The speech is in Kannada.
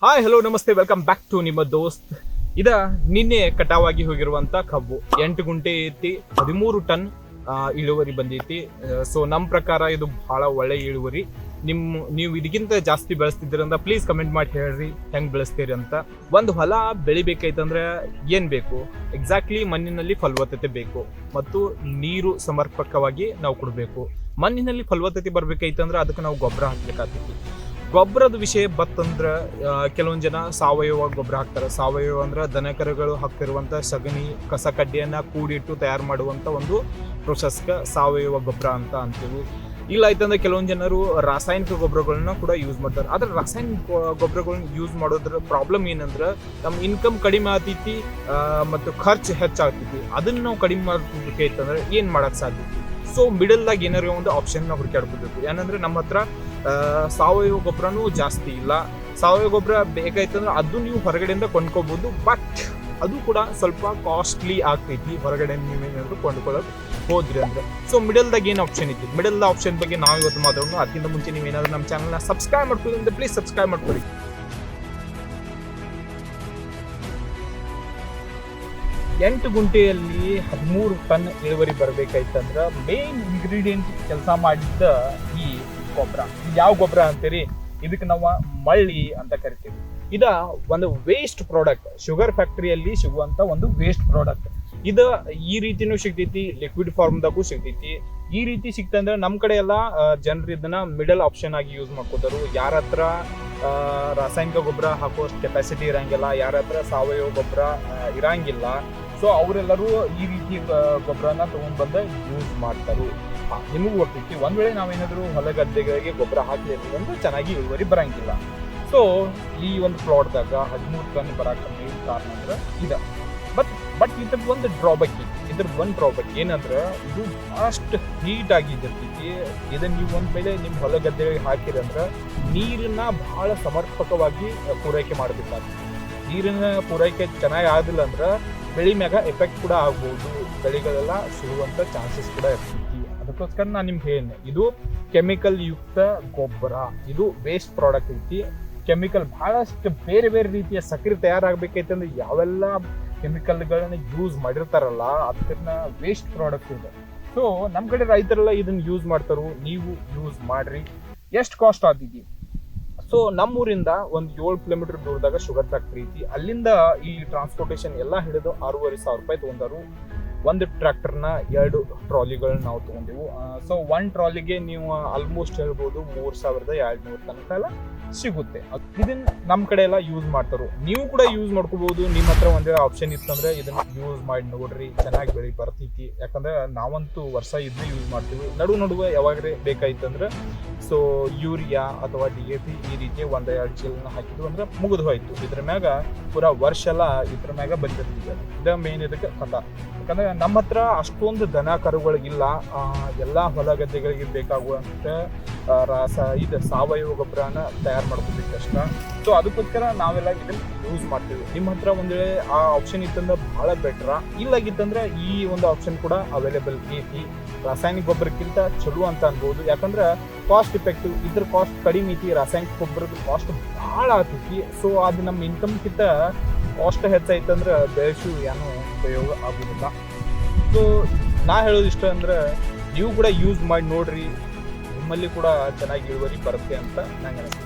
ಹಾಯ್ ಹಲೋ ನಮಸ್ತೆ, ವೆಲ್ಕಮ್ ಬ್ಯಾಕ್ ಟು ನಿಮ್ಮ ದೋಸ್ತ್. ಇದ ನಿನ್ನೆ ಕಟಾವಾಗಿ ಹೋಗಿರುವಂತ ಕಬ್ಬು 8 ಗುಂಟೆ ಐತಿ, 13 ಟನ್ ಇಳುವರಿ ಬಂದೈತಿ. ಸೊ ನಮ್ಮ ಪ್ರಕಾರ ಇದು ಬಹಳ ಒಳ್ಳೆ ಇಳುವರಿ. ನೀವು ಇದಕ್ಕಿಂತ ಜಾಸ್ತಿ ಬೆಳೆಸ್ತಿದ್ದೀರಂತ ಪ್ಲೀಸ್ ಕಮೆಂಟ್ ಮಾಡಿ ಹೇಳ್ರಿ ಹೆಂಗ್ ಬೆಳೆಸ್ತೀರಿ ಅಂತ. ಒಂದು ಹೊಲ ಬೆಳಿಬೇಕೈತಂದ್ರೆ ಏನ್ ಬೇಕು? ಎಕ್ಸಾಕ್ಟ್ಲಿ ಮಣ್ಣಿನಲ್ಲಿ ಫಲವತ್ತತೆ ಬೇಕು ಮತ್ತು ನೀರು ಸಮರ್ಪಕವಾಗಿ ನಾವು ಕೊಡಬೇಕು. ಮಣ್ಣಿನಲ್ಲಿ ಫಲವತ್ತತೆ ಬರ್ಬೇಕೈತಂದ್ರೆ ಅದಕ್ಕೆ ನಾವು ಗೊಬ್ಬರ ಹಾಕ್ಬೇಕಾಗ್ತೈತಿ. ಗೊಬ್ಬರದ ವಿಷಯ ಬತ್ತಂದ್ರೆ ಕೆಲವೊಂದು ಜನ ಸಾವಯವ ಗೊಬ್ಬರ ಹಾಕ್ತಾರೆ. ಸಾವಯವ ಅಂದ್ರೆ ದನಕರುಗಳು ಹಾಕ್ತಿರುವಂಥ ಸಗಣಿ ಕಸ ಕಡ್ಡಿಯನ್ನು ಕೂಡಿಟ್ಟು ತಯಾರು ಮಾಡುವಂಥ ಒಂದು ಪ್ರೊಸೆಸ್ಗೆ ಸಾವಯವ ಗೊಬ್ಬರ ಅಂತ ಅಂತೀವಿ. ಇಲ್ಲ ಆಯ್ತಂದ್ರೆ ಕೆಲವೊಂದು ಜನರು ರಾಸಾಯನಿಕ ಗೊಬ್ಬರಗಳನ್ನ ಕೂಡ ಯೂಸ್ ಮಾಡ್ತಾರೆ. ಆದ್ರೆ ರಾಸಾಯನಿಕ ಗೊಬ್ಬರಗಳನ್ನ ಯೂಸ್ ಮಾಡೋದ್ರ ಪ್ರಾಬ್ಲಮ್ ಏನಂದ್ರೆ ನಮ್ಮ ಇನ್ಕಮ್ ಕಡಿಮೆ ಆಗ್ತೈತಿ ಮತ್ತು ಖರ್ಚು ಹೆಚ್ಚಾಗ್ತೈತಿ. ಅದನ್ನ ನಾವು ಕಡಿಮೆ ಮಾಡ್ಬೇಕೈತಂದ್ರೆ ಏನು ಮಾಡಕ್ ಸಾಧ್ಯತೆ? ಸೊ ಮಿಡಲ್ದಾಗ ಏನಾರ ಒಂದು ಆಪ್ಷನ್ ನಾವು ಹುಡುಕಾಡ್ಬೋದು. ಏನಂದ್ರೆ ನಮ್ಮ ಹತ್ರ ಸಾವಯವ ಗೊಬ್ಬರನೂ ಜಾಸ್ತಿ ಇಲ್ಲ. ಸಾವಯವ ಗೊಬ್ಬರ ಬೇಕಾಯ್ತಂದ್ರೆ ಅದು ನೀವು ಹೊರಗಡೆಯಿಂದ ಕೊಂಡ್ಕೋಬಹುದು, ಬಟ್ ಅದು ಕೂಡ ಸ್ವಲ್ಪ ಕಾಸ್ಟ್ಲಿ ಆಗ್ತೈತಿ ಹೊರಗಡೆ ನೀವೇನಾದ್ರು ಕೊಂಡ್ಕೊಳ್ಳೋಕೆ ಹೋದ್ರಿ ಅಂದ್ರೆ. ಸೊ ಮಿಡಲ್ದಾಗ ಏನು ಆಪ್ಷನ್ ಐತಿ? ಮಿಡಲ್ ಆಪ್ಷನ್ ಬಗ್ಗೆ ನಾವು ಇವತ್ತು ಮಾತಾಡೋಣ. ಅದಕ್ಕಿಂತ ಮುಂಚೆ ನೀವೇನಾದ್ರೂ ನಮ್ಮ ಚಾನಲ್ನ ಸಬ್ಸ್ಕ್ರೈಬ್ ಮಾಡ್ಕೊಳ್ಳಿ ಅಂದ್ರೆ ಪ್ಲೀಸ್ ಸಬ್ಸ್ಕ್ರೈಬ್ ಮಾಡ್ಕೊಳ್ಳಿ. 8 ಗುಂಟೆಯಲ್ಲಿ 13 ಟನ್ ಇಳುವರಿ ಬರಬೇಕಾಯ್ತಂದ್ರೆ ಮೇನ್ ಇಂಗ್ರೀಡಿಯೆಂಟ್ ಕೆಲಸ ಮಾಡಿದ್ದ ಈ ಗೊಬ್ಬರ. ಯಾವ ಗೊಬ್ಬರ ಅಂತೀರಿ? ಇದಕ್ಕೆ ನಾವು ಮಳ್ಳಿ ಅಂತ ಕರಿತೀವಿ. ಇದ ಒಂದು ವೇಸ್ಟ್ ಪ್ರಾಡಕ್ಟ್, ಶುಗರ್ ಫ್ಯಾಕ್ಟರಿಯಲ್ಲಿ ಸಿಗುವಂತ ಒಂದು ವೇಸ್ಟ್ ಪ್ರಾಡಕ್ಟ್. ಇದ ಈ ರೀತಿನೂ ಸಿಗ್ತೈತಿ, ಲಿಕ್ವಿಡ್ ಫಾರ್ಮ್ದಾಗೂ ಸಿಗ್ತೈತಿ. ಈ ರೀತಿ ಸಿಕ್ತಂದ್ರೆ ನಮ್ಮ ಕಡೆ ಎಲ್ಲ ಜನರು ಇದನ್ನ ಮಿಡಲ್ ಆಪ್ಷನ್ ಆಗಿ ಯೂಸ್ ಮಾಡ್ಕೋತಾರು. ಯಾರ ಹತ್ರ ರಾಸಾಯನಿಕ ಗೊಬ್ಬರ ಹಾಕುವಷ್ಟು ಕೆಪಾಸಿಟಿ ಇರಂಗಿಲ್ಲ, ಯಾರ ಹತ್ರ ಸಾವಯವ ಗೊಬ್ಬರ ಇರಂಗಿಲ್ಲ, ಸೊ ಅವರೆಲ್ಲರೂ ಈ ರೀತಿ ಗೊಬ್ಬರನ ತಗೊಂಡ್ಬಂದು ಯೂಸ್ ಮಾಡ್ತಾರೆ. ನಿಮಗೂ ಗೊತ್ತೈತಿ, ಒಂದ್ ವೇಳೆ ನಾವೇನಾದ್ರೂ ಹೊಲ ಗದ್ದೆಗಳಿಗೆ ಗೊಬ್ಬರ ಹಾಕಲಿಲ್ಲ ಅಂದ್ರೆ ಚೆನ್ನಾಗಿ ಇಳುವರಿ ಬರಂಗಿಲ್ಲ. ಸೊ ಈ ಒಂದು ಪ್ಲಾಟ್ದಾಗ 13 ಟನ್ ಬರಕ್ಕೆ ಮೇನ್ ಕಾರಣ ಅಂದ್ರೆ ಇದೆ. ಬಟ್ ಇದ್ರದ್ದು ಒಂದು ಡ್ರಾಬ್ಯಾಕ್ ಏನಂದ್ರೆ ಇದು ಬಹಳಷ್ಟು ಹೀಟ್ ಆಗಿರ್ತೈತಿ. ಇದನ್ನ ನೀವು ಒಂದ್ ವೇಳೆ ನಿಮ್ಮ ಹೊಲ ಗದ್ದೆಗಳಿಗೆ ಹಾಕಿರಂದ್ರೆ ನೀರನ್ನ ಬಹಳ ಸಮರ್ಪಕವಾಗಿ ಪೂರೈಕೆ ಮಾಡಬೇಕಾಗ್ತದೆ. ನೀರಿನ ಪೂರೈಕೆ ಚೆನ್ನಾಗಿ ಆಗಲಿಲ್ಲ ಅಂದ್ರೆ ಬೆಳೆ ಮ್ಯಾಗ ಎಫೆಕ್ಟ್ ಕೂಡ ಆಗ್ಬೋದು, ಬೆಳೆಗಳೆಲ್ಲ ಸುಡುವಂತ ಚಾನ್ಸಸ್ ಕೂಡ ಇರ್ತೈತಿ. ಅದಕ್ಕೋಸ್ಕರ ನಾನು ನಿಮ್ಗೆ ಹೇಳಿ, ಇದು ಕೆಮಿಕಲ್ ಯುಕ್ತ ಗೊಬ್ಬರ, ಇದು ವೇಸ್ಟ್ ಪ್ರಾಡಕ್ಟ್ ಐತಿ. ಕೆಮಿಕಲ್ ಬಹಳಷ್ಟು ಬೇರೆ ಬೇರೆ ರೀತಿಯ ಸಕ್ಕರೆ ತಯಾರಾಗಬೇಕೈತಂದ್ರೆ ಯಾವೆಲ್ಲ ಕೆಮಿಕಲ್ಗಳನ್ನ ಯೂಸ್ ಮಾಡಿರ್ತಾರಲ್ಲ ಅದನ್ನ ವೇಸ್ಟ್ ಪ್ರಾಡಕ್ಟ್ ಇದೆ. ಸೊ ನಮ್ಮ ಕಡೆ ರೈತರೆಲ್ಲ ಇದನ್ನ ಯೂಸ್ ಮಾಡ್ತಾರೋ, ನೀವು ಯೂಸ್ ಮಾಡ್ರಿ. ಎಷ್ಟು ಕಾಸ್ಟ್ ಆದಿದೆ? ಸೊ ನಮ್ಮೂರಿಂದ ಒಂದು 7 ಕಿಲೋಮೀಟರ್ ದೂರದಾಗ ಶುಗರ್ ಫ್ಯಾಕ್ಟ್ರಿ ಐತಿ. ಅಲ್ಲಿಂದ ಈ ಟ್ರಾನ್ಸ್ಪೋರ್ಟೇಷನ್ ಎಲ್ಲ ಹಿಡಿದು 6,500 ರೂಪಾಯಿ ತಗೊಂಡರು. ಒಂದು ಟ್ರ್ಯಾಕ್ಟರ್ನ 2 ಟ್ರಾಲಿಗಳನ್ನ ನಾವು ತಗೊಂಡೆವು. ಸೊ 1 ಟ್ರಾಲಿಗೆ ನೀವು ಆಲ್ಮೋಸ್ಟ್ ಹೇಳ್ಬೋದು 3,200 ತನಕ ಎಲ್ಲ ಸಿಗುತ್ತೆ. ಇದನ್ನ ನಮ್ಮ ಕಡೆ ಎಲ್ಲ ಯೂಸ್ ಮಾಡ್ತಾರೋ, ನೀವು ಕೂಡ ಯೂಸ್ ಮಾಡ್ಕೋಬಹುದು. ನಿಮ್ಮ ಹತ್ರ ಒಂದೇ ಆಪ್ಷನ್ ಇತ್ತಂದ್ರೆ ಇದನ್ನ ಯೂಸ್ ಮಾಡಿ ನೋಡ್ರಿ, ಚೆನ್ನಾಗಿ ಬೆಳೆ ಬರ್ತೈತಿ. ಯಾಕಂದ್ರೆ ನಾವಂತೂ ವರ್ಷ ಇದನ್ನೇ ಯೂಸ್ ಮಾಡ್ತೀವಿ. ನಡುವೆ ಯಾವಾಗ್ರೆ ಬೇಕಾಯ್ತಂದ್ರೆ ಸೊ ಯೂರಿಯಾ ಅಥವಾ DAP ಈ ರೀತಿ 1-2 ಚೀಲನ ಹಾಕಿದ್ವು ಅಂದ್ರೆ ಮುಗಿದು ಹೋಯ್ತು. ಇದ್ರ ಮ್ಯಾಗ ಪೂರಾ ವರ್ಷ ಎಲ್ಲ ಇದ್ರ ಮ್ಯಾಗ ಬಂದಿರ್ತಿದೆ. ಇದ ಮೇನ್ ಇದಕ್ಕೆ ಕಥಾ. ಯಾಕಂದ್ರೆ ನಮ್ಮ ಹತ್ರ ಅಷ್ಟೊಂದು ದನ ಕರುಗಳಿಗಿಲ್ಲ. ಎಲ್ಲ ಹೊಲ ಗದ್ದೆಗಳಿಗೆ ಬೇಕಾಗುವಂತ ಇದು ಸಾವಯವ ಗೊಬ್ಬರನ ತಯಾರು ಮಾಡ್ಕೋಬೇಕು ಕಷ್ಟ. ಸೊ ಅದಕ್ಕೋಸ್ಕರ ನಾವೆಲ್ಲ ಇದನ್ನ ಯೂಸ್ ಮಾಡ್ತೀವಿ. ನಿಮ್ಮ ಹತ್ರ ಒಂದ್ ವೇಳೆ ಆ ಆಪ್ಷನ್ ಇತ್ತಂದ್ರೆ ಬಹಳ ಬೆಟ್ರ. ಇಲ್ಲಾಗಿತ್ತಂದ್ರೆ ಈ ಒಂದು ಆಪ್ಷನ್ ಕೂಡ ಅವೈಲೇಬಲ್ ಐತಿ. ರಾಸಾಯನಿಕ ಗೊಬ್ಬರಕ್ಕಿಂತ ಚಲೋ ಅಂತ ಅನ್ಬೋದು. ಯಾಕಂದ್ರೆ ಕಾಸ್ಟ್ ಇಫೆಕ್ಟಿವ್, ಇದ್ರ ಕಾಸ್ಟ್ ಕಡಿಮೆ ಐತಿ. ರಾಸಾಯನಿಕ ಗೊಬ್ಬರದ ಕಾಸ್ಟ್ ಬಹಳ ಆಗ್ತೈತಿ. ಸೊ ಅದು ನಮ್ಮ ಇನ್ಕಮ್ಗಿಂತ ಕಾಸ್ಟ್ ಹೆಚ್ಚಾಯ್ತಂದ್ರೆ ಬೆಳೆಸು ಏನೋ ಉಪಯೋಗ ಆಗೋದಿಲ್ಲ. ಸೊ ನಾ ಹೇಳೋದು ಇಷ್ಟ ಅಂದ್ರೆ ನೀವು ಕೂಡ ಯೂಸ್ ಮಾಡಿ ನೋಡ್ರಿ, ನಿಮ್ಮಲ್ಲಿ ಕೂಡ ಚೆನ್ನಾಗಿ ಇಳುವರಿ ಬರುತ್ತೆ ಅಂತ ನಂಗೆ ಅನಿಸ್ತದೆ.